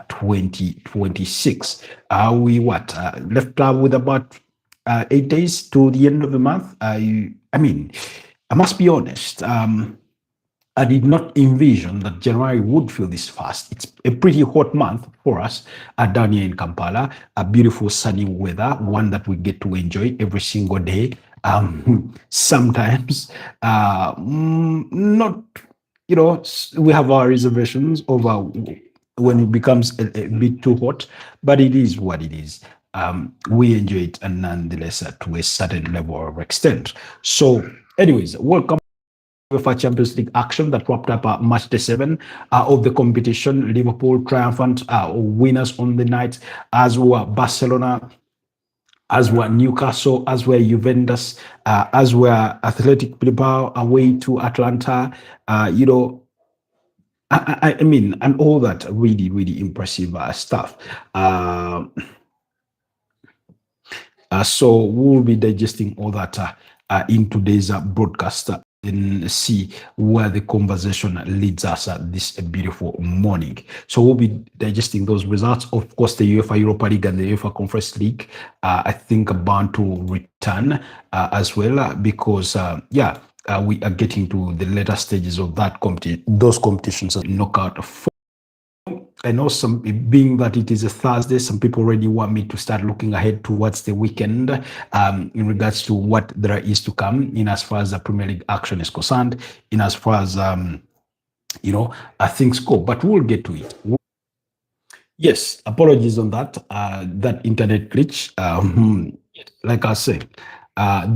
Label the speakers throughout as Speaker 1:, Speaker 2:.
Speaker 1: 2026. We left with about 8 days to the end of the month. I mean, I must be honest. I did not envision that January would feel this fast. It's a pretty hot month for us down here in Kampala. A beautiful sunny weather, one that we get to enjoy every single day. Sometimes, not, we have our reservations over when it becomes a bit too hot, but it is what it is. We enjoy it, and nonetheless, to a certain level of extent. So, anyways, welcome. UEFA Champions League action that wrapped up match day 7 of the competition. Liverpool triumphant winners on the night, as were Barcelona, as were Newcastle, as were Juventus, as were Athletic Bilbao away to Atlanta. I mean, and all that really, really impressive stuff. So we'll be digesting all that in today's broadcast and see where the conversation leads us this beautiful morning. So we'll be digesting those results. Of course, the UEFA Europa League and the UEFA Conference League, I think, are bound to return as well because, we are getting to the later stages of those competitions, knockout. I know being that it is a Thursday, some people already want me to start looking ahead towards the weekend in regards to what there is to come in as far as the Premier League action is concerned, in as far as, things go, but we'll get to it. Yes, apologies on that, that internet glitch. Like I said,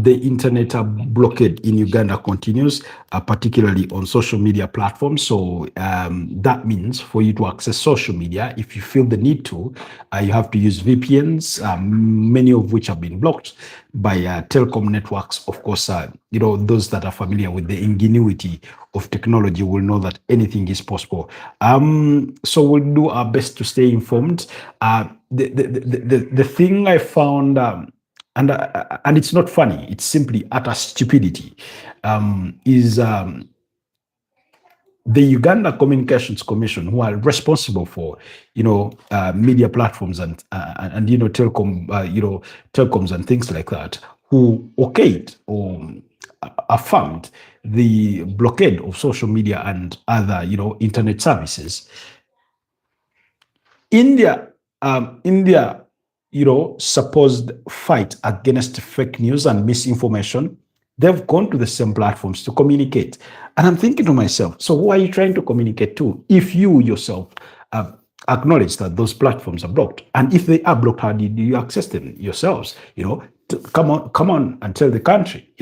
Speaker 1: the internet blockade in Uganda continues, particularly on social media platforms. So that means for you to access social media, if you feel the need to, you have to use VPNs, many of which have been blocked by telecom networks. Of course, those that are familiar with the ingenuity of technology will know that anything is possible. So we'll do our best to stay informed. The thing I found, and it's not funny, it's simply utter stupidity, is the Uganda Communications Commission, who are responsible for, media platforms and telecoms and things like that, who okayed or affirmed the blockade of social media and other, internet services. India, supposed fight against fake news and misinformation, they've gone to the same platforms to communicate. And I'm thinking to myself, so who are you trying to communicate to if you yourself acknowledge that those platforms are blocked? And if they are blocked, how do you access them yourselves? Come on and tell the country,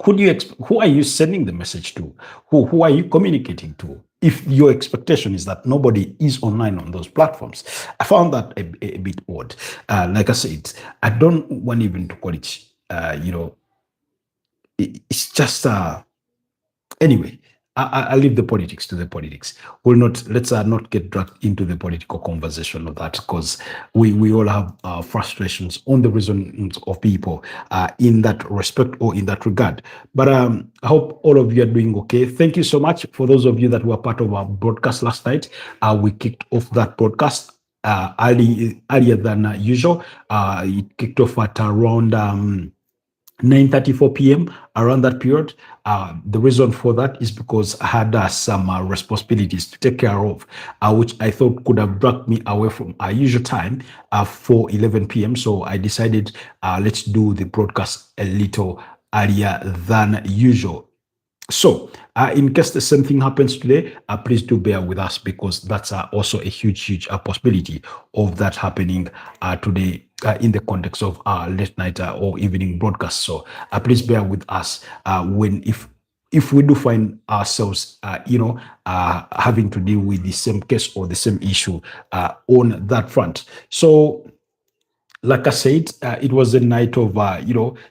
Speaker 1: who are you sending the message to? Who are you communicating to? If your expectation is that nobody is online on those platforms. I found that a bit odd. Like I said, I don't want even to call it, it's just, anyway, I'll leave the politics to the politics. Let's not get dragged into the political conversation of that, because we all have frustrations on the reasons of people in that respect or in that regard. But I hope all of you are doing okay. Thank you so much for those of you that were part of our broadcast last night. We kicked off that broadcast earlier than usual. It kicked off at around 9:34 p.m. around that period. The reason for that is because I had some responsibilities to take care of, which I thought could have dragged me away from our usual time for 11 p.m. So I decided let's do the broadcast a little earlier than usual. So, in case the same thing happens today, please do bear with us, because that's also a huge possibility of that happening today in the context of our late night or evening broadcast. So, please bear with us if we do find ourselves, having to deal with the same case or the same issue on that front. So, like I said, it was a night of,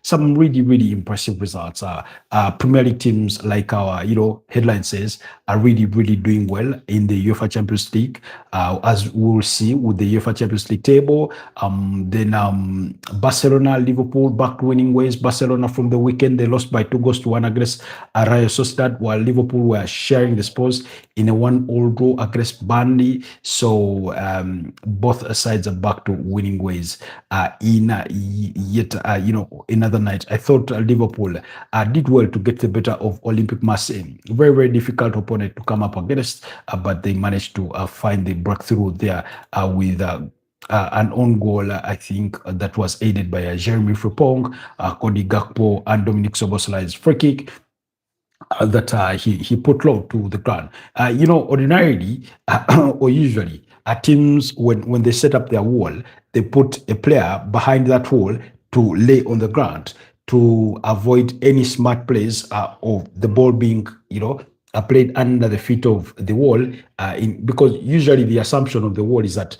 Speaker 1: some really impressive results. Premier League teams, like our, headline says, are really doing well in the UEFA Champions League. as we'll see with the UEFA Champions League table. Then Barcelona, Liverpool back winning ways. Barcelona from the weekend, they lost by 2-1 against Real Sociedad, while Liverpool were sharing the spoils in a 1-all draw against Burnley. So both sides are back to winning ways. In yet, another night, I thought Liverpool did well to get the better of Olympic Marseille. Very, very difficult opponent to come up against, but they managed to find the breakthrough there with an own goal, I think, that was aided by Jeremy Frimpong, Cody Gakpo, and Dominic Soboslai's free kick that he put low to the ground. Ordinarily or usually, teams when they set up their wall, they put a player behind that wall to lay on the ground to avoid any smart plays of the ball being, played under the feet of the wall. Because usually the assumption of the wall is that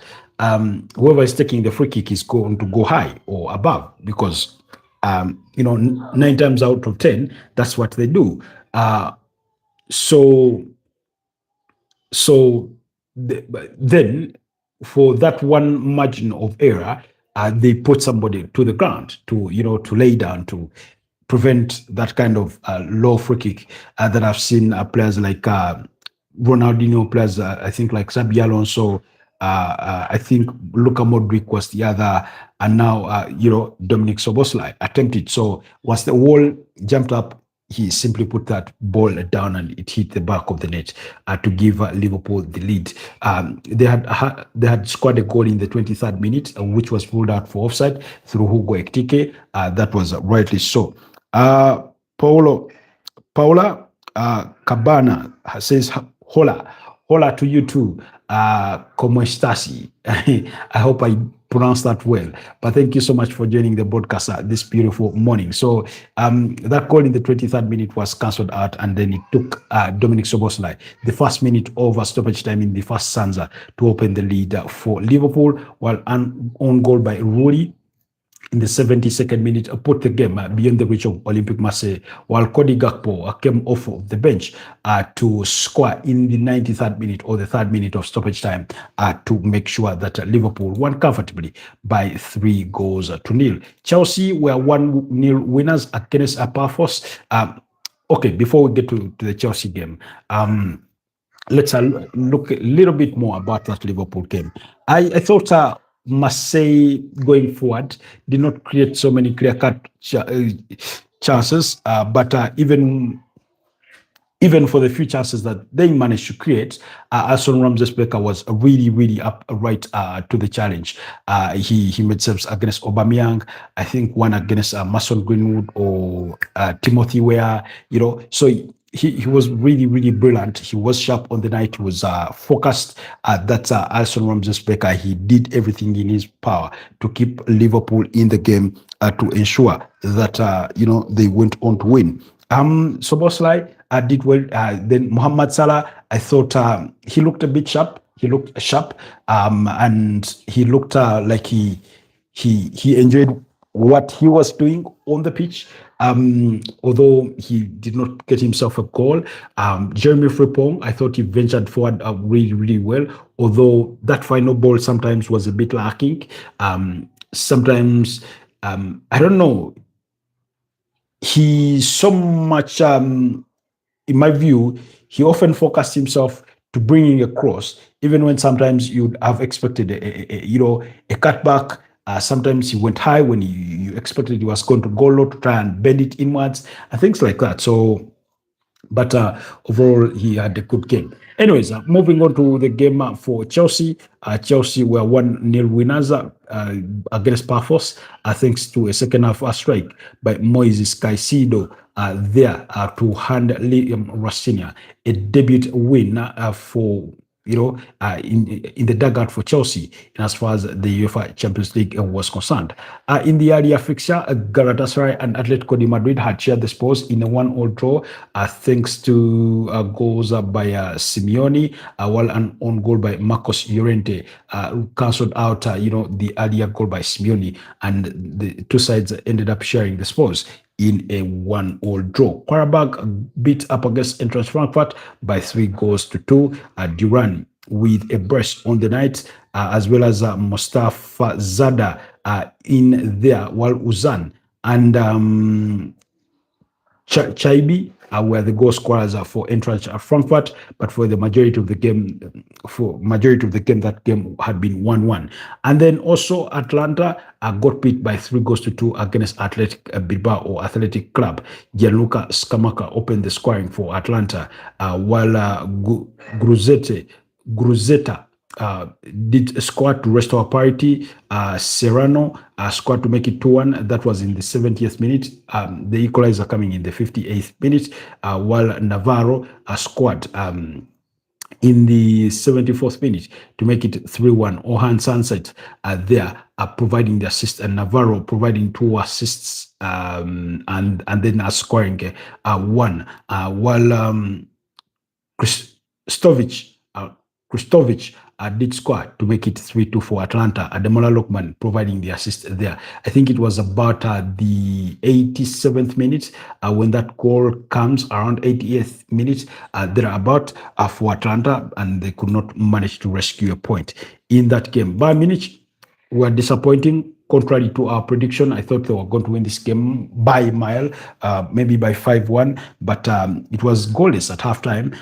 Speaker 1: whoever is taking the free kick is going to go high or above, because 9 times out of 10, that's what they do. So then for that one margin of error, they put somebody to the ground to lay down to prevent that kind of low free kick that I've seen players like Ronaldinho, players I think like Xabi Alonso, I think Luka Modric was the other, and now Dominic Soboslai attempted. So once the wall jumped up, he simply put that ball down and it hit the back of the net to give Liverpool the lead. They had scored a goal in the 23rd minute, which was ruled out for offside through Hugo Ekitike. That was rightly so. Paula Cabana says, hola to you too. Como estás? I hope I pronounced that well. But thank you so much for joining the broadcast this beautiful morning. So that goal in the 23rd minute was cancelled out, and then it took Dominic Soboslai the first minute over stoppage time in the first stanza to open the lead for Liverpool, while an own goal by Rooney in the 72nd minute put the game beyond the reach of Olympic Marseille, while Cody Gakpo came off of the bench to score in the 93rd minute or the 3rd minute of stoppage time to make sure that Liverpool won comfortably by 3-0. Chelsea were 1-0 winners against Pafos. Okay, before we get to the Chelsea game, let's look a little bit more about that Liverpool game. I thought Marseille going forward did not create so many clear-cut chances, but even for the few chances that they managed to create, Alson Ramsey-Becker was really, really upright to the challenge. He made saves against Aubameyang, I think one against Mason Greenwood or Timothy Weah, so he was really, really brilliant. He was sharp on the night. He was focused. That's Alson Ramsey-Becker. He did everything in his power to keep Liverpool in the game to ensure that, they went on to win. Soboslai did well. Then Mohamed Salah, I thought he looked a bit sharp. He looked sharp, and he looked like he enjoyed what he was doing on the pitch. Although he did not get himself a goal. Jeremy Frimpong, I thought he ventured forward really, really well, although that final ball sometimes was a bit lacking. Sometimes, I don't know, he so much, in my view, he often focused himself to bringing a cross, even when sometimes you'd have expected a cutback. Sometimes he went high when you expected he was going to go low to try and bend it inwards and things like that. So, but overall, he had a good game. Anyways, moving on to the game for Chelsea. Chelsea were 1-0 winners against Pafos, thanks to a second half strike by Moises Caicedo there to hand Liam Rafinha a debut win for in the dugout for Chelsea, as far as the UEFA Champions League was concerned. In the earlier fixture, Galatasaray and Atletico de Madrid had shared the spoils in a 1-1 draw, thanks to goals by Simeone, while an own goal by Marcos Llorente cancelled out, the earlier goal by Simeone, and the two sides ended up sharing the spoils in a 1-1 draw. Qarabag beat up against Eintracht Frankfurt by 3-2. Duran with a brace on the night, as well as Mustafa Zada in there, while Uzan and Chaibi were the goal scorers for Eintracht Frankfurt, but for the majority of the game, that game had been 1-1. And then also Atlanta got beat by 3-2 against Athletic Bilbao or Athletic Club. Gianluca Scamacca opened the scoring for Atlanta, while Gruzeta did score to restore parity. Serrano scored to make it 2-1. That was in the 70th minute. The equalizer coming in the 58th minute, while Navarro scored in the 74th minute to make it 3-1. Orhan Sunset there providing the assist, and Navarro providing 2 assists, and then scoring 1, while Kristovic did score to make it 3-2 for Atlanta. Ademola Lookman providing the assist there. I think it was about the 87th minute when that goal comes, around 88th minute, thereabout, for Atlanta, and they could not manage to rescue a point in that game. Bayern Munich were disappointing. Contrary to our prediction, I thought they were going to win this game by a mile, maybe by 5-1, but it was goalless at halftime.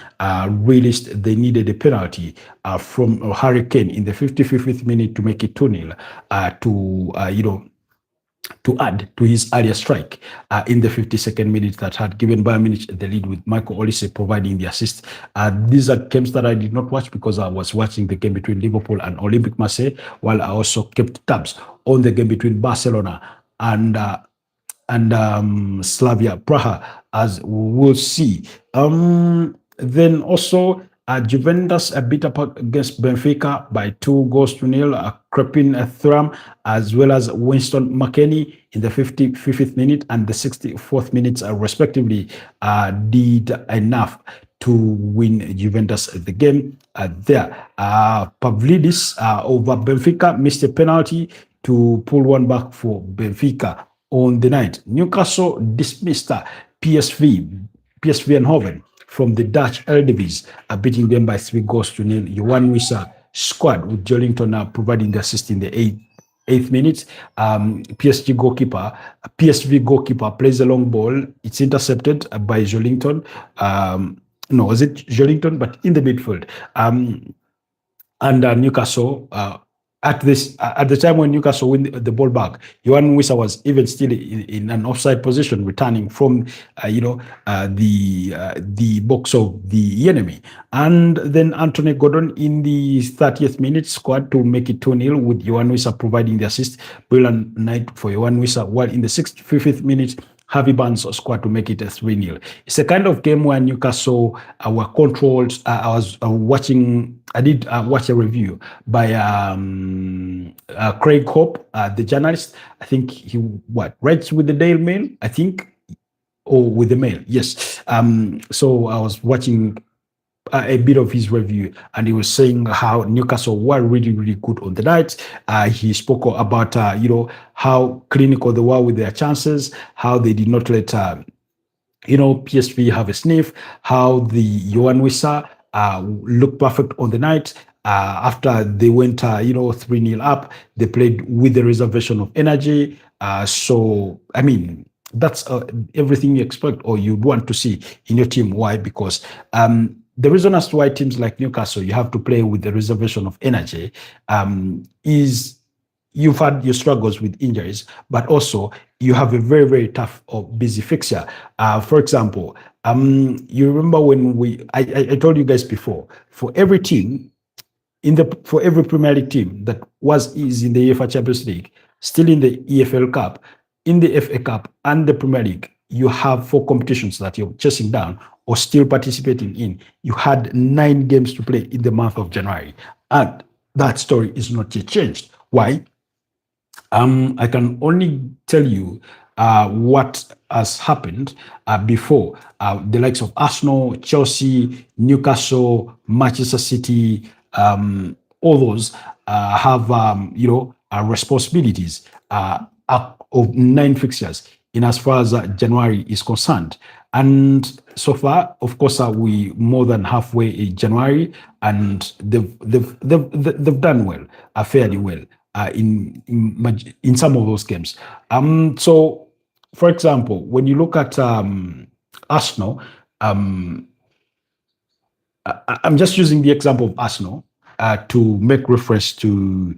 Speaker 1: Realized they needed a penalty from Harry Kane in the 55th minute to make it 2-0, to add to his earlier strike in the 52nd minute that had given Bayern Munich the lead, with Michael Olise providing the assist. These are games that I did not watch because I was watching the game between Liverpool and Olympique Marseille, while I also kept tabs on the game between Barcelona and Slavia Praha, as we will see. Then also Juventus beat up against Benfica by 2-0. Crepin Thuram, as well as Winston McKennie in the 55th minute and the 64th minutes, respectively, did enough to win Juventus the game there. Pavlidis over Benfica missed a penalty to pull one back for Benfica on the night. Newcastle dismissed PSV Eindhoven from the Dutch Eredivisie, beating them by 3-0. Johan Wissa scored, with Joelinton providing the assist in the 8th minute. PSV goalkeeper plays a long ball. It's intercepted by Joelinton. No, was it Joelinton? But in the midfield. And Newcastle, at the time when Newcastle win the ball back, Johan Wissa was even still in an offside position, returning from the box of the enemy. And then Anthony Gordon in the 30th minute scored to make it 2-0, with Johan Wissa providing the assist. Brilliant night for Johan Wissa. While in the 65th minute, Harvey Barnes scored to make it a 3-0. It's a kind of game where Newcastle were controlled. I did watch a review by Craig Hope, the journalist. I think he writes with the Daily Mail, I think, or with the Mail. Yes. So I was watching a bit of his review, and he was saying how Newcastle were really, really good on the night. He spoke about how clinical they were with their chances, how they did not let PSV have a sniff, how the Johan Wissa looked perfect on the night. After they went 3-0 up, they played with the reservation of energy. So I mean, that's everything you expect or you'd want to see in your team. Why? Because the reason as to why teams like Newcastle, you have to play with the reservation of energy, is you've had your struggles with injuries, but also you have a very, very tough or busy fixture. For example, you remember when I told you guys before, for every team, for every Premier League team that is in the UEFA Champions League, still in the EFL Cup, in the FA Cup, and the Premier League, you have 4 competitions that you're chasing down or still participating in. You had 9 games to play in the month of January, and that story is not yet changed. Why? I can only tell you what has happened before. The likes of Arsenal, Chelsea, Newcastle, Manchester City, all those have responsibilities of 9 fixtures in as far as January is concerned. And so far, of course, we more than halfway in January, and they've done well, fairly well in some of those games. So, for example, when you look at Arsenal, um, I'm just using the example of Arsenal to make reference to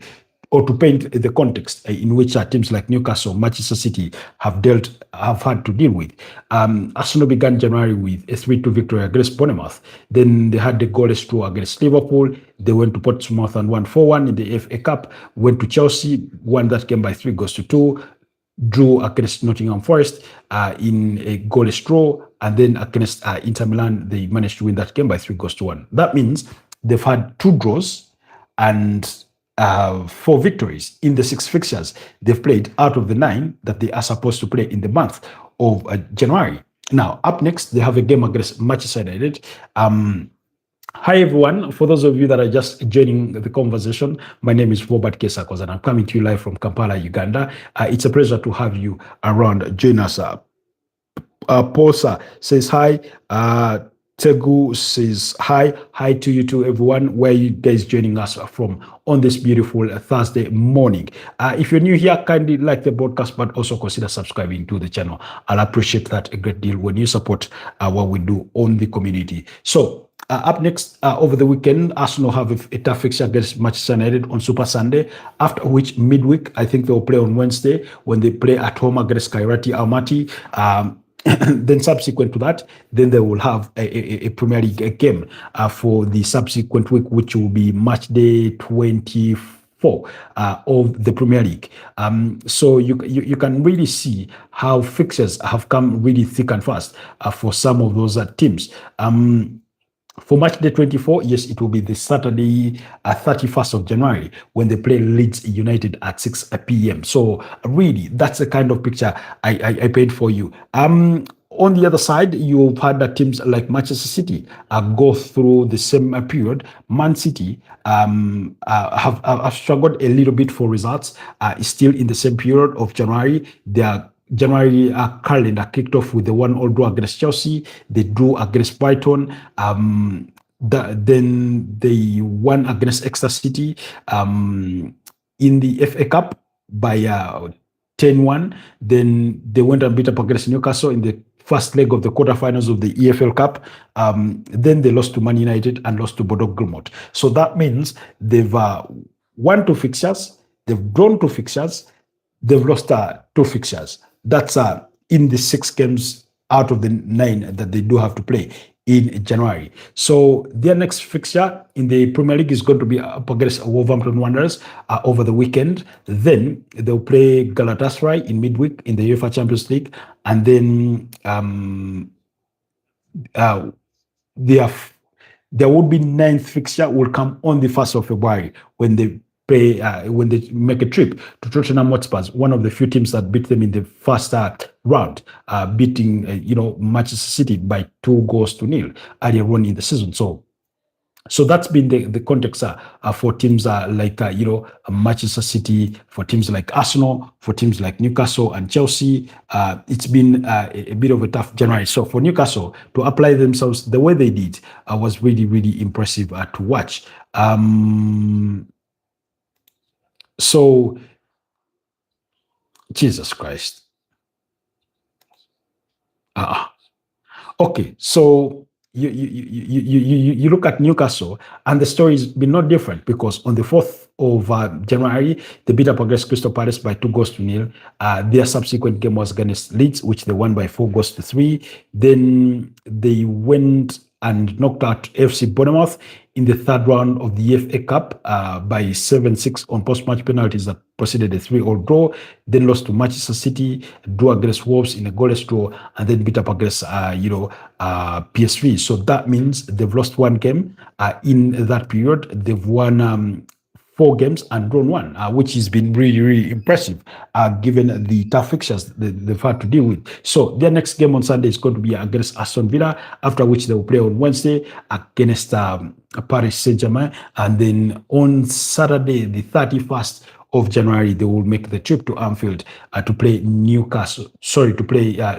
Speaker 1: or to paint the context in which teams like Newcastle, Manchester City have had to deal with. Arsenal began January with a 3-2 victory against Bournemouth. Then they had the goalless draw against Liverpool. They went to Portsmouth and won 4-1 in the FA Cup. Went to Chelsea, won that game by 3-2. Drew against Nottingham Forest in a goalless draw, and then against Inter Milan, they managed to win that game by 3-1. That means they've had 2 draws and 4 victories in the 6 fixtures they've played out of the 9 that they are supposed to play in the month of January. Now, up next, they have a game against Manchester United. Hi, everyone. For those of you that are just joining the conversation, my name is Robert Kesakos, and I'm coming to you live from Kampala, Uganda. It's a pleasure to have you around. Join us. Posa says hi. Tegu says hi. Hi to you too, everyone. Where are you guys joining us from on this beautiful Thursday morning? If you're new here, kindly like the broadcast, but also consider subscribing to the channel. I'll appreciate that a great deal when you support what we do on the community. So, up next, over the weekend, Arsenal have a tough fixture against Manchester United on Super Sunday, after which midweek, I think they'll play on Wednesday when they play at home against Kairat Almaty. Then subsequent to that, then they will have a Premier League game for the subsequent week, which will be match day 24 of the Premier League. So you can really see how fixtures have come really thick and fast for some of those teams. For match day 24, yes, it will be the Saturday, 31st of January, when they play Leeds United at 6 p.m. So really, that's the kind of picture I paint for you. On the other side, you've had teams like Manchester City go through the same period. Man City have struggled a little bit for results. Still in the same period of January, they are January calendar kicked off with the 1-1 draw against Chelsea. They drew against Brighton. Then they won against Exeter City in the FA Cup by 10-1. Then they went and beat up against Newcastle in the first leg of the quarterfinals of the EFL Cup. Then they lost to Man United and lost to Bodo Glimt. So that means they've won 2 fixtures, they've drawn 2 fixtures, they've lost 2 fixtures. That's in the 6 games out of the 9 that they do have to play in January. So their next fixture in the Premier League is going to be up against Wolverhampton Wanderers over the weekend. Then they'll play Galatasaray in midweek in the UEFA Champions League. And then there would be 9th fixture will come on the 1st of February when they when they make a trip to Tottenham Hotspur, one of the few teams that beat them in the first round, beating Manchester City by 2-0 earlier on in the season. So that's been the context for teams like Manchester City, for teams like Arsenal, for teams like Newcastle and Chelsea. It's been a bit of a tough January. So for Newcastle to apply themselves the way they did was really, really impressive to watch. So, Jesus Christ. Okay, so you look at Newcastle, and the story's been not different because on the 4th of January, they beat up against Crystal Palace by 2-0. Their subsequent game was against Leeds, which they won by 4-3. Then they went and knocked out FC Bournemouth in the 3rd round of the FA Cup by 7-6 on post-match penalties that preceded a 3-3 draw. Then lost to Manchester City, drew against Wolves in a goalless draw, and then beat up against PSV. So that means they've lost 1 game in that period. They've won 4 games and drawn 1, which has been really, really impressive, given the tough fixtures they've had to deal with. So their next game on Sunday is going to be against Aston Villa, after which they will play on Wednesday against Paris Saint-Germain. And then on Saturday, the 31st of January, they will make the trip to Anfield to play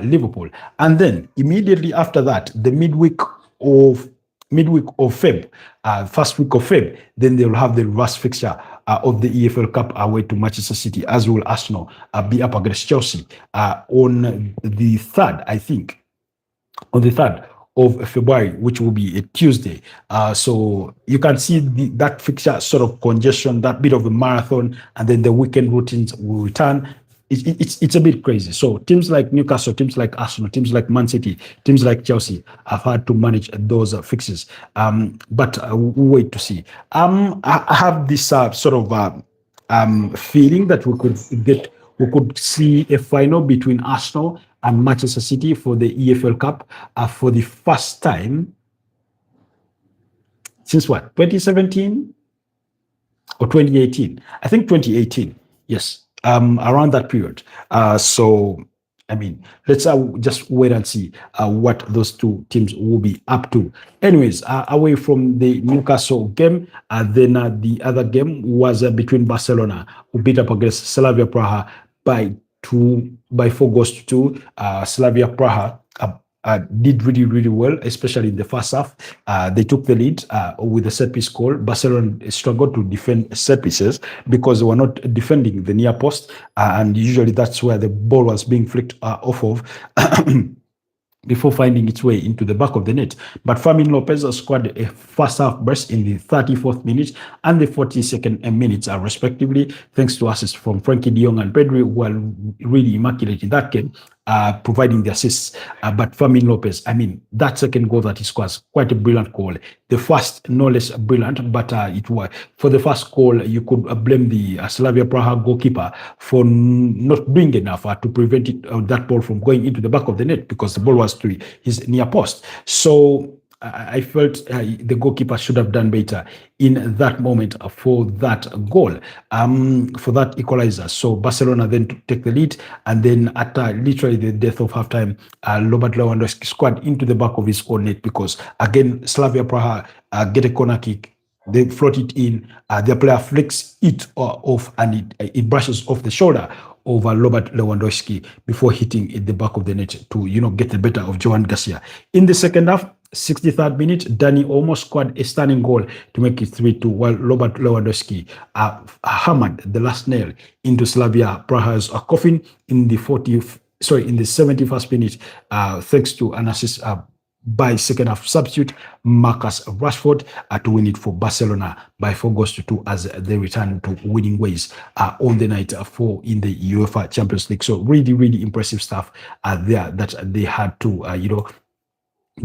Speaker 1: Liverpool. And then immediately after that, the midweek of Feb, first week of Feb, then they will have the reverse fixture of the EFL Cup away to Manchester City, as will Arsenal be up against Chelsea on the 3rd, I think, on the 3rd of February, which will be a Tuesday. So you can see that fixture sort of congestion, that bit of a marathon, and then the weekend routines will return. It's a bit crazy. So teams like Newcastle, teams like Arsenal, teams like Man City, teams like Chelsea have had to manage those fixes. But we'll wait to see. I have this sort of feeling that we could see a final between Arsenal and Manchester City for the EFL Cup for the first time since what, 2017 or 2018? I think 2018. Yes, around that period. So, I mean, let's just wait and see what those two teams will be up to. Anyways, away from the Newcastle game, then the other game was between Barcelona, who beat up against Slavia Praha by 4 goals to 2. Slavia Praha did really, really well, especially in the first half. They took the lead with a set piece goal. Barcelona struggled to defend set pieces because they were not defending the near post, and usually that's where the ball was being flicked off of. Before finding its way into the back of the net. But Fermin Lopez scored a first half burst in the 34th minute and the 42nd minute, respectively, thanks to assists from Frankie de Jong and Pedri, who are really immaculate in that game, providing the assists. But Fermin Lopez, I mean, that second goal that he scores, quite a brilliant goal. The first, no less brilliant, but it was for the first goal, you could blame the Slavia Praha goalkeeper for not doing enough to prevent that ball from going into the back of the net, because the ball was to his near post. So I felt the goalkeeper should have done better in that moment for that goal, for that equalizer. So Barcelona then take the lead, and then at literally the death of halftime, Robert Lewandowski scored into the back of his own net, because again, Slavia Praha get a corner kick. They float it in, their player flicks it off, and it brushes off the shoulder over Robert Lewandowski before hitting the back of the net to, get the better of Joan Garcia. In the second half, 63rd minute, Danny almost scored a stunning goal to make it 3-2, while Robert Lewandowski hammered the last nail into Slavia Praha's coffin in the 71st minute, thanks to an assist by second half substitute Marcus Rashford to win it for Barcelona by 4 goals to 2 as they return to winning ways on the night 4 in the UEFA Champions League. So really, really impressive stuff there that they had to,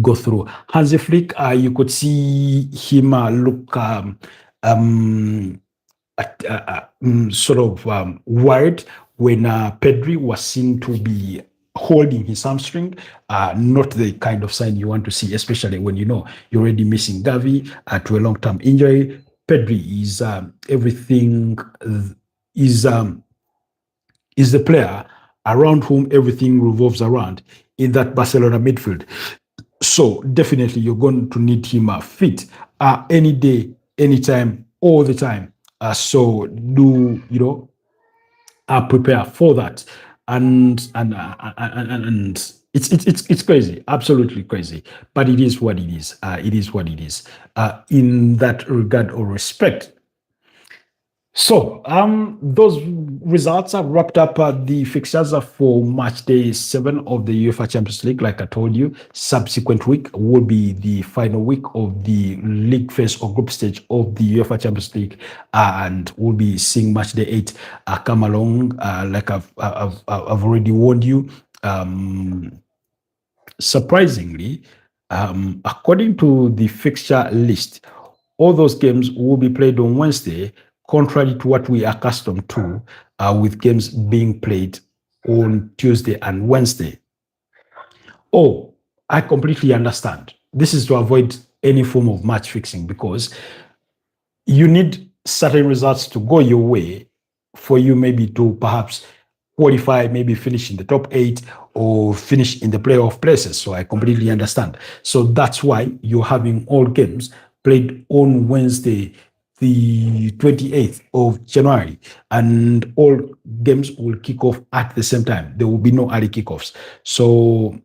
Speaker 1: go through. Hansi Flick, you could see him look sort of worried when Pedri was seen to be holding his hamstring, not the kind of sign you want to see, especially when you're already missing Gavi to a long-term injury. Pedri is everything, is the player around whom everything revolves around in that Barcelona midfield. So definitely you're going to need him fit any day, anytime, all the time. So do prepare for that. And it's crazy, absolutely crazy, but it is what it is. It is what it is. In that regard or respect. So those results have wrapped up the fixtures for match day 7 of the UEFA Champions League. Like I told you, subsequent week will be the final week of the league phase or group stage of the UEFA Champions League, and we'll be seeing match day 8 come along. Like I've already warned you. Surprisingly, according to the fixture list, all those games will be played on Wednesday, contrary to what we are accustomed to, with games being played on Tuesday and Wednesday. Oh, I completely understand. This is to avoid any form of match fixing, because you need certain results to go your way for you maybe to perhaps qualify, maybe finish in the top 8 or finish in the playoff places. So I completely understand. So that's why you're having all games played on Wednesday, the 28th of January, and all games will kick off at the same time. There will be no early kickoffs. So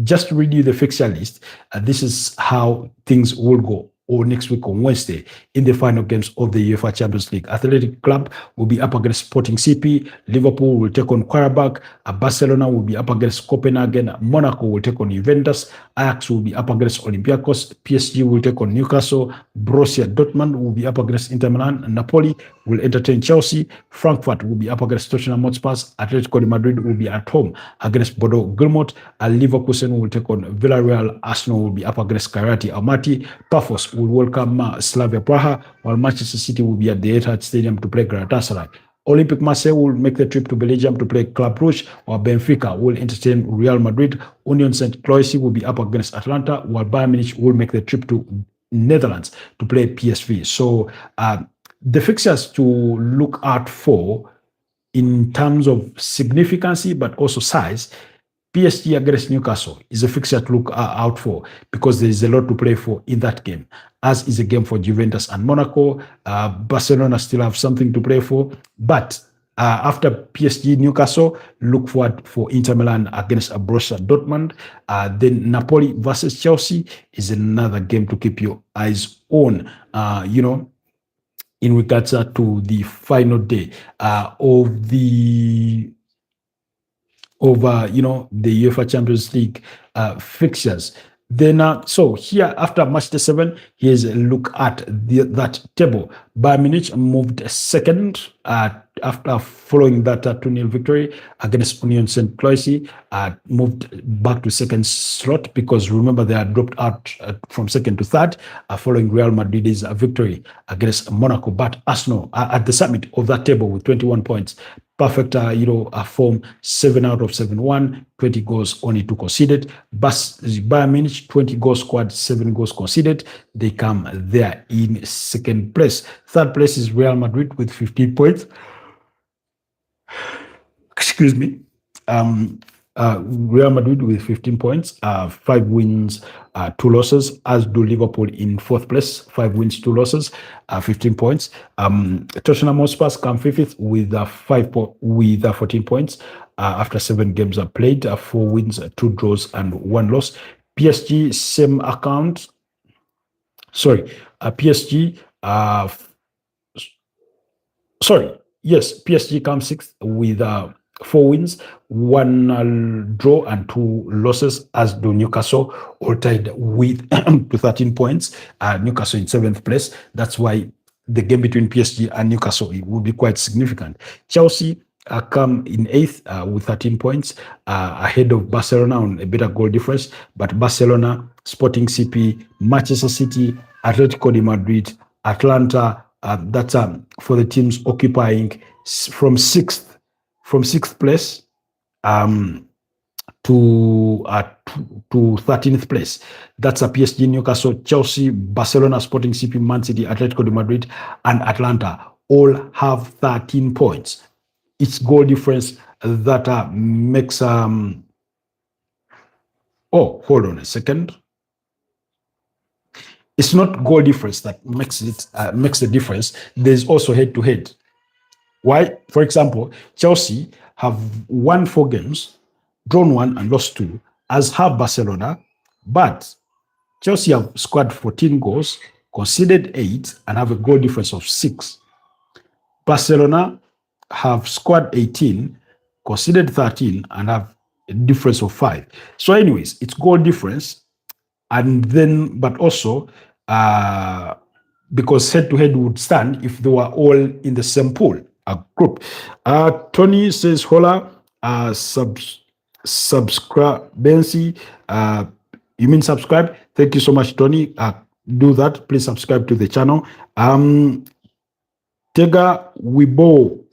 Speaker 1: just to read you the fixture list, this is how things will go. Or next week on Wednesday in the final games of the UEFA Champions League. Athletic Club will be up against Sporting CP. Liverpool will take on Qarabag. Barcelona will be up against Copenhagen. Monaco will take on Juventus. Ajax will be up against Olympiacos. PSG will take on Newcastle. Borussia Dortmund will be up against Inter Milan. Napoli will entertain Chelsea. Frankfurt will be up against Tottenham Hotspur. Atletico de Madrid will be at home against Bodo Glimt. Leverkusen will take on Villarreal. Arsenal will be up against Karate Almaty. Pafos will welcome Slavia Praha, while Manchester City will be at the Etihad Stadium to play Galatasaray. Olympic Marseille will make the trip to Belgium to play Club Brugge, while Benfica will entertain Real Madrid. Union Saint-Gilloise will be up against Atlanta, while Bayern Munich will make the trip to Netherlands to play PSV. So the fixtures to look out for in terms of significance, but also size, PSG against Newcastle is a fixture to look out for because there is a lot to play for in that game, as is a game for Juventus and Monaco. Barcelona still have something to play for, but after PSG Newcastle, look forward for Inter Milan against Borussia Dortmund. Then Napoli versus Chelsea is another game to keep your eyes on. In regards to the final day of the UEFA Champions League fixtures. Then, so here after match day 7, here's a look at that table. Bayern Munich moved second after following that 2-0 victory against Union Saint-Gilloise, moved back to second slot because remember they had dropped out from second to third following Real Madrid's victory against Monaco. But Arsenal at the summit of that table with 21 points. Perfect, form, 7 out of 7 20 goals, only 2 conceded. Bayern Munich, 20 goals scored, 7 goals conceded. They come there in second place. Third place is Real Madrid with 15 points. Excuse me. Real Madrid with 15 points, 5 wins, 2 losses, as do Liverpool in 4th place, 5 wins, 2 losses, 15 points. Tottenham Hotspur come 5th with 14 points after 7 games are played, 4 wins, 2 draws, and 1 loss. PSG, same account. PSG comes 6th with 4 wins, 1 draw, and 2 losses, as do Newcastle, all tied with 13 points. Newcastle in 7th place. That's why the game between PSG and Newcastle will be quite significant. Chelsea come in 8th with 13 points, ahead of Barcelona on a better goal difference. But Barcelona, Sporting CP, Manchester City, Atletico de Madrid, Atlanta, that's for the teams occupying from 6th place to 13th place. That's a PSG, Newcastle, Chelsea, Barcelona, Sporting CP, Man City, Atletico de Madrid, and Atlanta all have 13 points. It's goal difference that makes hold on a second. It's not goal difference that makes the difference. There's also head-to-head. Why? For example, Chelsea have won 4 games, drawn 1 and lost 2, as have Barcelona, but Chelsea have scored 14 goals, conceded 8, and have a goal difference of 6. Barcelona have scored 18, conceded 13, and have a difference of 5. So anyways, it's goal difference, and then, but also, because head-to-head would stand if they were all in the same pool. Group. Tony says, hola, subscribe, Bensi. You mean subscribe? Thank you so much, Tony. Do that. Please subscribe to the channel. Tega Wibo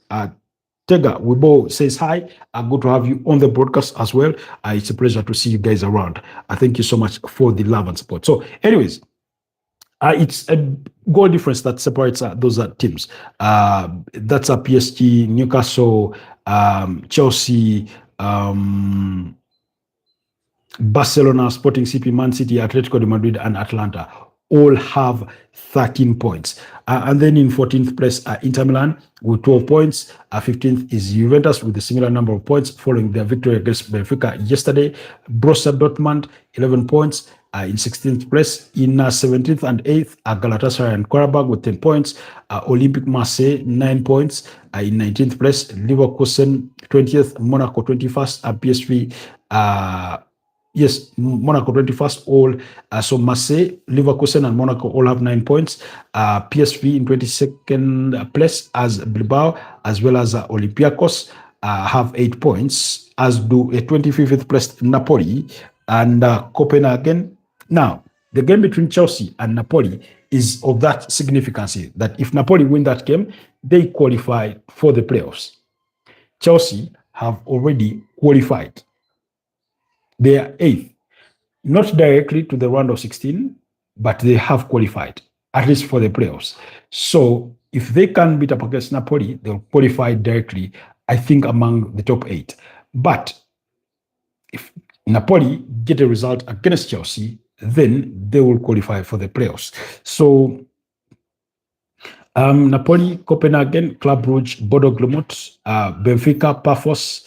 Speaker 1: says hi. Good to have you on the broadcast as well. It's a pleasure to see you guys around. Thank you so much for the love and support. So anyways, It's a goal difference that separates those teams. That's a PSG, Newcastle, Chelsea, um, Barcelona, Sporting CP, Man City, Atletico de Madrid, and Atlanta all have 13 points. And then in 14th place, Inter Milan with 12 points. 15th is Juventus with a similar number of points following their victory against Benfica yesterday. Borussia Dortmund, 11 points. In 16th place, in 17th and 8th, Galatasaray and Karabakh with 10 points. Olympic Marseille, 9 points. In 19th place, Leverkusen, 20th, Monaco, 21st, PSV, yes, Monaco 21st, all. So Marseille, Leverkusen, and Monaco all have 9 points. PSV in 22nd place as Bilbao, as well as Olympiacos have 8 points, as do a 25th place Napoli and Copenhagen. Now, the game between Chelsea and Napoli is of that significance that if Napoli win that game, they qualify for the playoffs. Chelsea have already qualified. They are eighth, not directly to the round of 16, but they have qualified, at least for the playoffs. So if they can beat up against Napoli, they'll qualify directly, I think, among the top eight. But if Napoli get a result against Chelsea, then they will qualify for the playoffs. So Napoli, Copenhagen, Club Brugge, Bodo Glimt, Benfica, Pafos,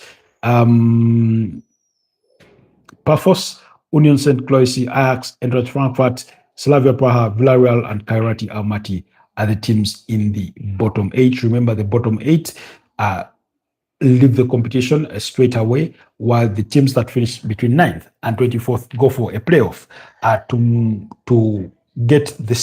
Speaker 1: Union St. Clovis, Ajax, Eintracht Frankfurt, Slavia Praha, Villarreal, and Kairati Almaty are the teams in the bottom eight. Remember, the bottom eight leave the competition straight away, while the teams that finish between 9th and 24th go for a playoff to get the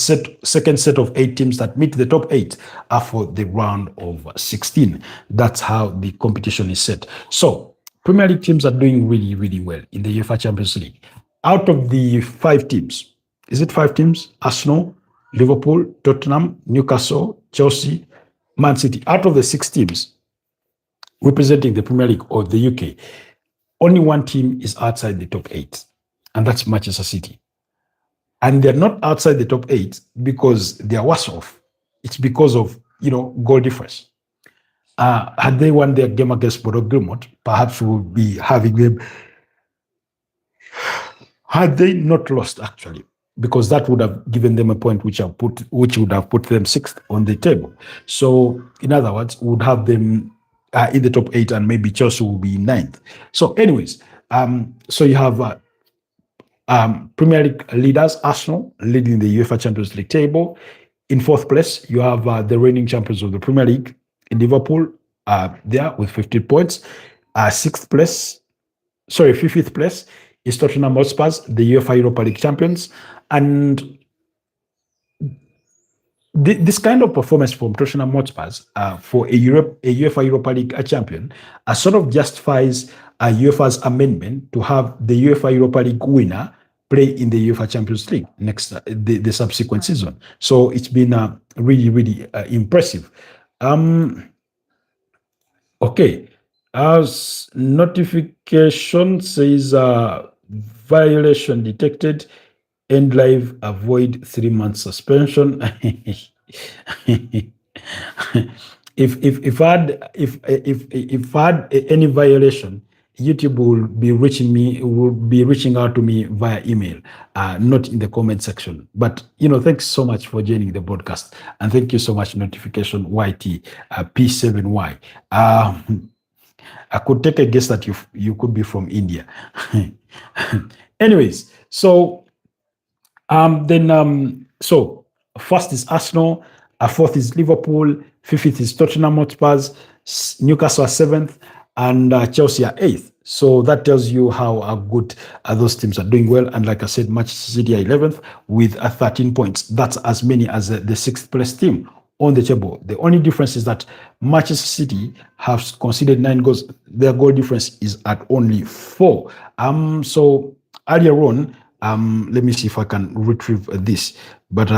Speaker 1: second set of 8 teams that meet the top 8 for the round of 16. That's how the competition is set. So Premier League teams are doing really, really well in the UEFA Champions League. Out of the 5 teams, is it 5 teams? Arsenal, Liverpool, Tottenham, Newcastle, Chelsea, Man City. Out of the 6 teams representing the Premier League or the UK, only one team is outside the top 8, and that's Manchester City. And they're not outside the top 8 because they're worse off. It's because of, goal difference. Had they won their game against Bodo Glimt, perhaps we would be having them. Had they not lost, actually, because that would have given them a point which would have put them 6th on the table. So, in other words, would have them in the top 8, and maybe Chelsea will be 9th. So, anyways, so you have Premier League leaders, Arsenal, leading the UEFA Champions League table. In 4th place, you have the reigning champions of the Premier League, in Liverpool, there with 50 points. 6th place, 50th place is Tottenham Hotspur, the UEFA Europa League champions. And this kind of performance from Tottenham Hotspur for a UEFA Europa League champion sort of justifies UEFA's amendment to have the UEFA Europa League winner play in the UEFA Champions League next the subsequent season. So it's been really, really impressive. Okay. As notification says violation detected, end live, avoid 3-month suspension. if I had any violation, YouTube will be reaching out to me via email, not in the comment section. But thanks so much for joining the broadcast, and thank you so much, notification YT P7Y. I could take a guess that you could be from India. Anyways, so so first is Arsenal, 4th is Liverpool, 5th is Tottenham Hotspur, Newcastle are 7th, and Chelsea are 8th. So that tells you how good those teams are doing well. And like I said, Manchester City are 11th with 13 points. That's as many as the 6th place team on the table. The only difference is that Manchester City have conceded 9 goals. Their goal difference is at only 4. So earlier on, let me see if I can retrieve this. But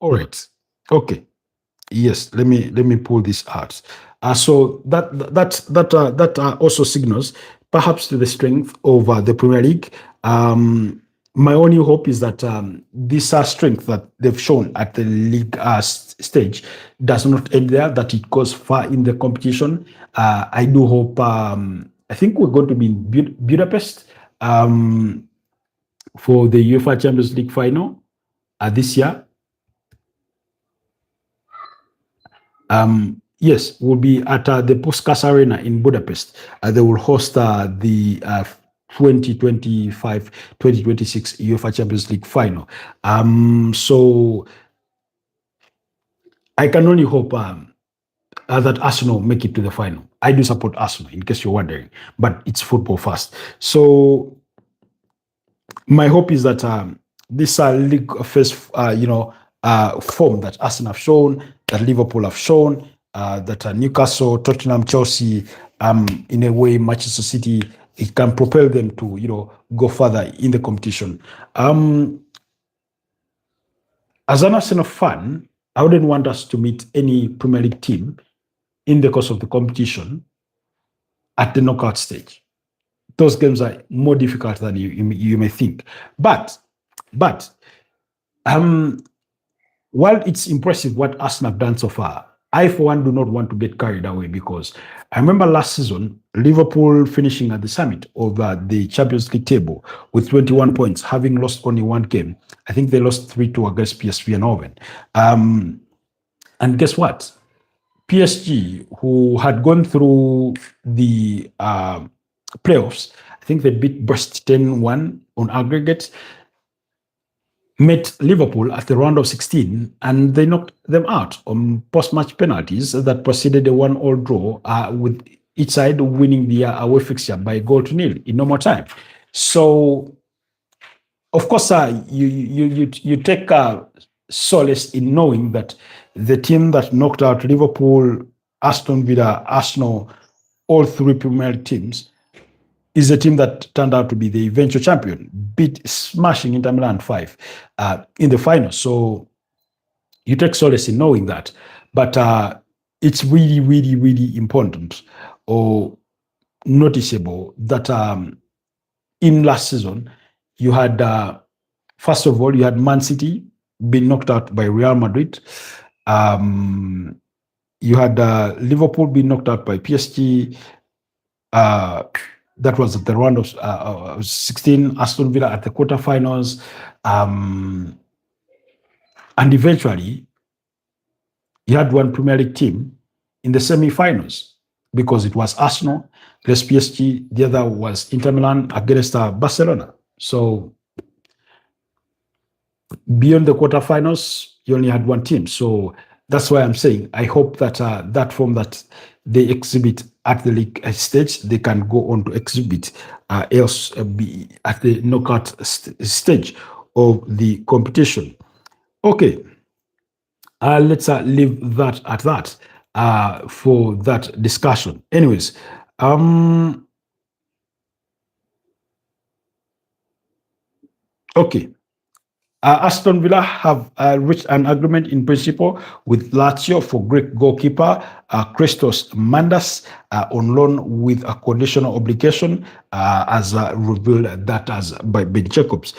Speaker 1: All right. Okay. Yes, let me pull this out. So that also signals perhaps to the strength of the Premier League. My only hope is that this strength that they've shown at the league stage does not end there; that it goes far in the competition. I do hope. I think we're going to be in Budapest for the UEFA Champions League final this year. Yes, we'll be at the Puskás Arena in Budapest. They will host the 2025-2026 UEFA Champions League final. So I can only hope that Arsenal make it to the final. I do support Arsenal, in case you're wondering, but it's football first. So my hope is that this league first, form that Arsenal have shown, that Liverpool have shown, that Newcastle, Tottenham, Chelsea, in a way, Manchester City, it can propel them to, go further in the competition. As an Arsenal fan, I wouldn't want us to meet any Premier League team in the course of the competition at the knockout stage. Those games are more difficult than you may think. But while it's impressive what Arsenal have done so far, I, for one, do not want to get carried away, because I remember last season, Liverpool finishing at the summit of the Champions League table with 21 points, having lost only one game. I think they lost 3-2 against PSV Eindhoven. And guess what? PSG, who had gone through the playoffs, I think they beat Brest 10-1 on aggregate, met Liverpool at the round of 16, and they knocked them out on post-match penalties that preceded a 1-1 draw, with each side winning the away fixture by 0-0 in normal time. So, of course, you take solace in knowing that the team that knocked out Liverpool, Aston Villa, Arsenal, all three Premier League teams, is a team that turned out to be the eventual champion, smashing Inter Milan 5 in the final. So you take solace in knowing that. But it's really, really, really important or noticeable that in last season, you had, first of all, you had Man City being knocked out by Real Madrid. You had Liverpool being knocked out by PSG. That was at the round of 16, Aston Villa at the quarterfinals. And eventually, you had one Premier League team in the semi-finals, because it was Arsenal against PSG, the other was Inter Milan against Barcelona. So beyond the quarterfinals, you only had one team. So that's why I'm saying I hope that that form that they exhibit at the league stage, they can go on to exhibit be at the knockout stage of the competition. Okay, let's leave that at that for that discussion. Anyways, okay. Aston Villa have reached an agreement in principle with Lazio for Greek goalkeeper Christos Mandas on loan with a conditional obligation, as revealed that as by Ben Jacobs.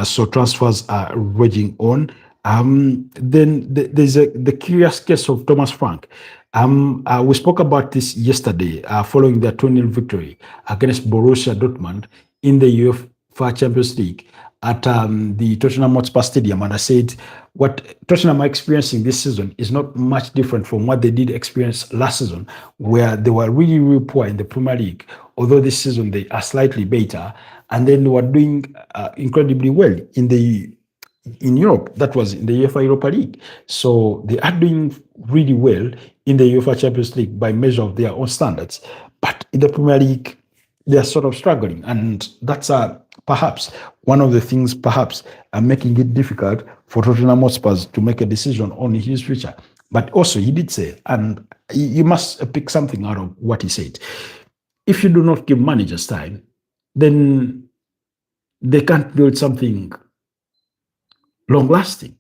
Speaker 1: So transfers are raging on. Then there's the curious case of Thomas Frank. We spoke about this yesterday following their 2-0 victory against Borussia Dortmund in the UEFA Champions League at the Tottenham Hotspur Stadium, and I said what Tottenham are experiencing this season is not much different from what they did experience last season, where they were really, really poor in the Premier League, although this season they are slightly better, and then they were doing incredibly well in Europe. That was in the UEFA Europa League. So they are doing really well in the UEFA Champions League by measure of their own standards, but in the Premier League, they are sort of struggling, and that's perhaps one of the things perhaps making it difficult for Tottenham Hotspur to make a decision on his future. But also he did say, and you must pick something out of what he said, if you do not give managers time, then they can't build something long-lasting.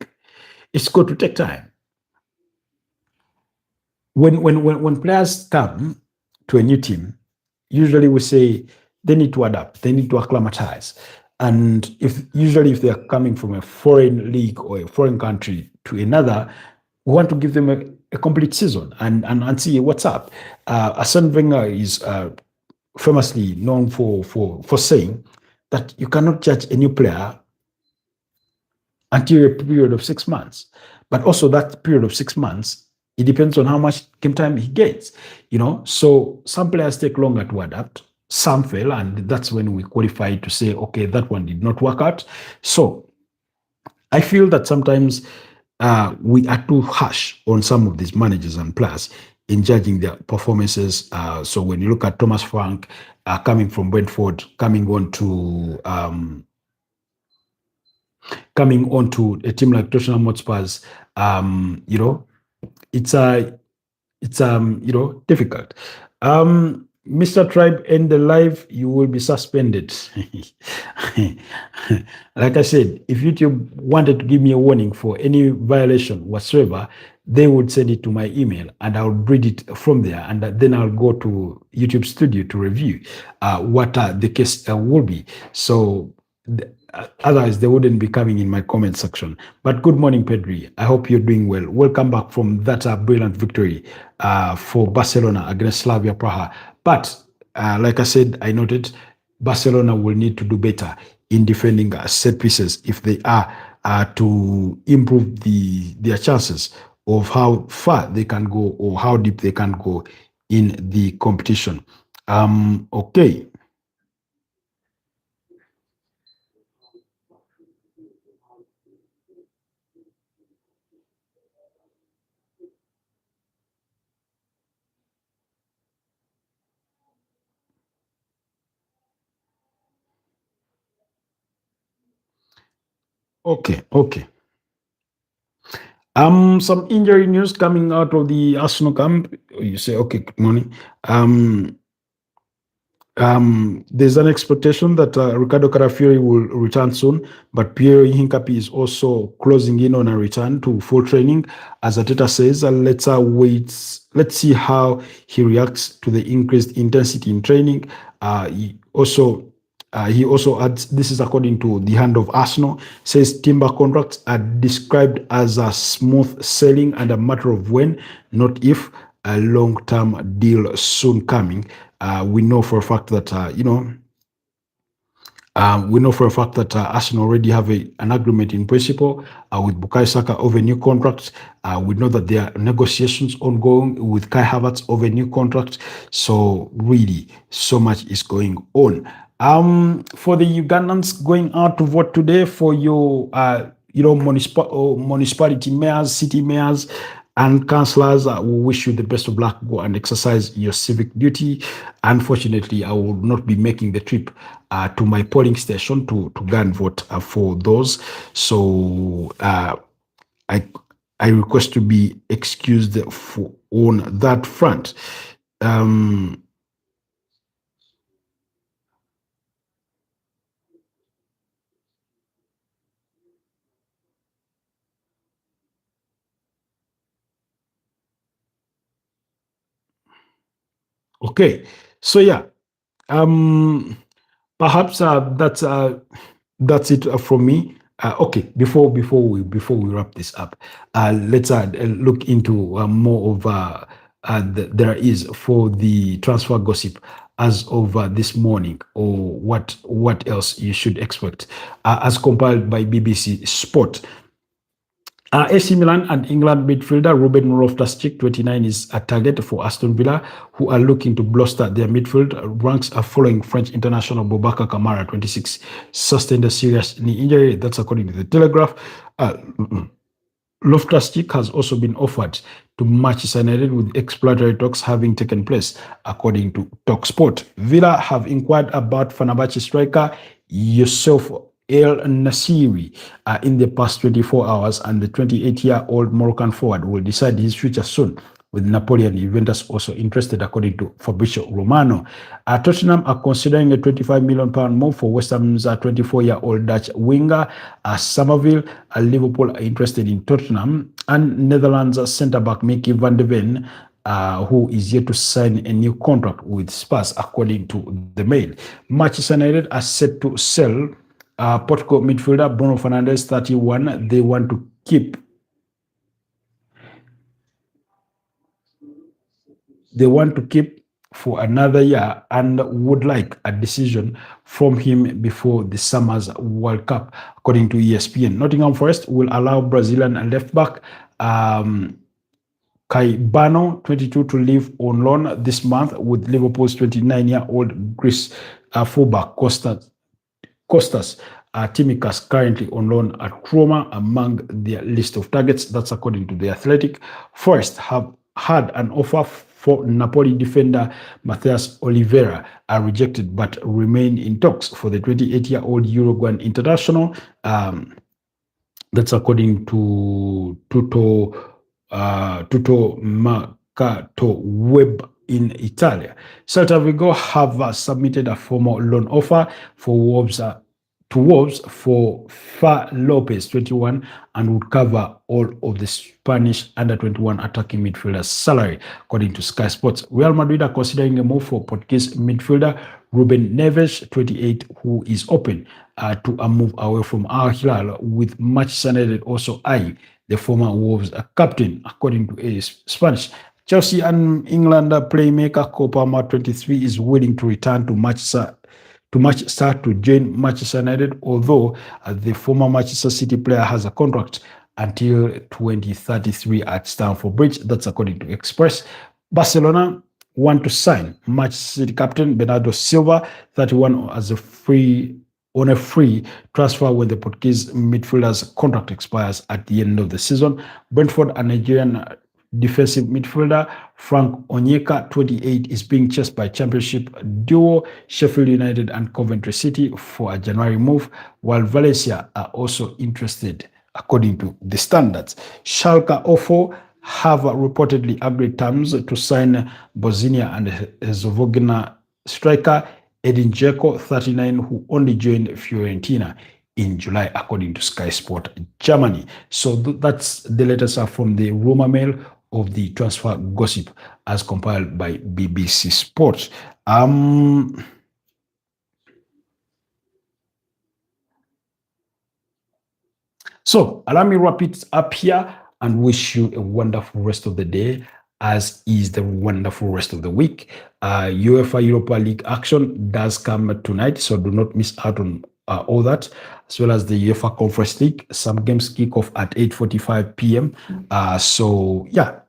Speaker 1: It's going to take time. When players come to a new team, usually we say they need to adapt, they need to acclimatize. And if they are coming from a foreign league or a foreign country to another, we want to give them a complete season and see what's up. Arsene Wenger is famously known for saying that you cannot judge a new player until a period of 6 months. But also that period of 6 months, it depends on how much game time he gets. So some players take longer to adapt, some fail, and that's when we qualify to say, okay, that one did not work out. So I feel that sometimes we are too harsh on some of these managers and players in judging their performances. So when you look at Thomas Frank coming from Brentford, coming on to a team like Tottenham Hotspurs, it's difficult. Mr. Tribe, end the live, you will be suspended. Like I said, if YouTube wanted to give me a warning for any violation whatsoever, they would send it to my email and I'll read it from there. And then I'll go to YouTube Studio to review what the case will be. So otherwise, they wouldn't be coming in my comment section. But good morning, Pedri. I hope you're doing well. Welcome back from that brilliant victory for Barcelona against Slavia Praha. But like I said, I noted Barcelona will need to do better in defending set pieces if they are to improve their chances of how far they can go or how deep they can go in the competition. Okay. Okay. Some injury news coming out of the Arsenal camp. You say, okay, good morning. There's an expectation that Ricardo Carafiori will return soon, but Pierre Hincapi is also closing in on a return to full training. As Ateta says, let's wait. Let's see how he reacts to the increased intensity in training. He also adds, this is according to the Hand of Arsenal, says Timber contracts are described as a smooth sailing and a matter of when, not if, a long-term deal soon coming. We know for a fact that Arsenal already have an agreement in principle with Bukayo Saka over a new contract. We know that there are negotiations ongoing with Kai Havertz over a new contract. So really, so much is going on. For the Ugandans going out to vote today for your municipality mayors, city mayors, and councillors, we wish you the best of luck. Go and exercise your civic duty. Unfortunately, I will not be making the trip to my polling station to go and vote for those. So I request to be excused on that front. Okay, so yeah, perhaps that's it from me. Okay, before we wrap this up, let's look into more of there is for the transfer gossip as of this morning, or what else you should expect, as compiled by BBC Sport. AC Milan and England midfielder Ruben Loftus-Cheek, 29, is a target for Aston Villa, who are looking to bolster their midfield ranks following French international Boubacar Kamara, 26, sustained a serious knee injury. That's according to the Telegraph. Loftus-Cheek has also been offered to Manchester United, with exploratory talks having taken place, according to TalkSport. Villa have inquired about Fenerbahce striker Youssef El Nasiri in the past 24 hours, and the 28-year-old Moroccan forward will decide his future soon with Napoli and Juventus also interested, according to Fabrizio Romano. Tottenham are considering a £25 million move for West Ham's 24-year-old Dutch winger. Somerville. Liverpool are interested in Tottenham, and Netherlands centre-back Mickey van de Ven, who is yet to sign a new contract with Spurs, according to the Mail. Manchester United are set to sell Portugal midfielder Bruno Fernandes, 31. They want to keep for another year and would like a decision from him before the summer's World Cup, according to ESPN. Nottingham Forest will allow Brazilian left back Caibano, 22, to leave on loan this month, with Liverpool's 29-year-old Greece fullback Kostas Tsimikas currently on loan at Roma among their list of targets. That's according to The Athletic. Forest have had an offer for Napoli defender Matheus Oliveira, are rejected but remain in talks for the 28-year-old Uruguayan international. That's according to Tutto Mercato Web in Italia. Celta Vigo have submitted a formal loan offer for Wolves for Far Lopez, 21, and would cover all of the Spanish under-21 attacking midfielder's salary, according to Sky Sports. Real Madrid are considering a move for Portuguese midfielder Ruben Neves, 28, who is open to a move away from Al Hilal, with Manchester United also eyeing the former Wolves captain, according to Spanish. Chelsea and England playmaker Cole Palmer, 23, is willing to return to Manchester to join Manchester United, although the former Manchester City player has a contract until 2033 at Stamford Bridge. That's according to Express. Barcelona want to sign Manchester City captain Bernardo Silva, 31, as a free transfer when the Portuguese midfielder's contract expires at the end of the season. Brentford, a Nigerian defensive midfielder Frank Onyeka, 28, is being chased by Championship duo Sheffield United and Coventry City for a January move, while Valencia are also interested, according to the Standards. Schalke 04 have reportedly agreed terms to sign Bosnia and Herzegovina striker Edin Dzeko, 39, who only joined Fiorentina in July, according to Sky Sport Germany. So that's the latest from the rumor mill of the transfer gossip as compiled by BBC Sports. So allow me to wrap it up here and wish you a wonderful rest of the day, as is the wonderful rest of the week. UEFA Europa League action does come tonight, so do not miss out on all that, as well as the UEFA Conference League. Some games kick off at 8:45 p.m. So yeah,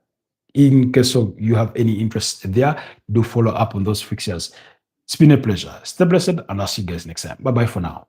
Speaker 1: in case of you have any interest there, do follow up on those fixtures. It's been a pleasure. Stay blessed, and I'll see you guys next time. Bye-bye for now.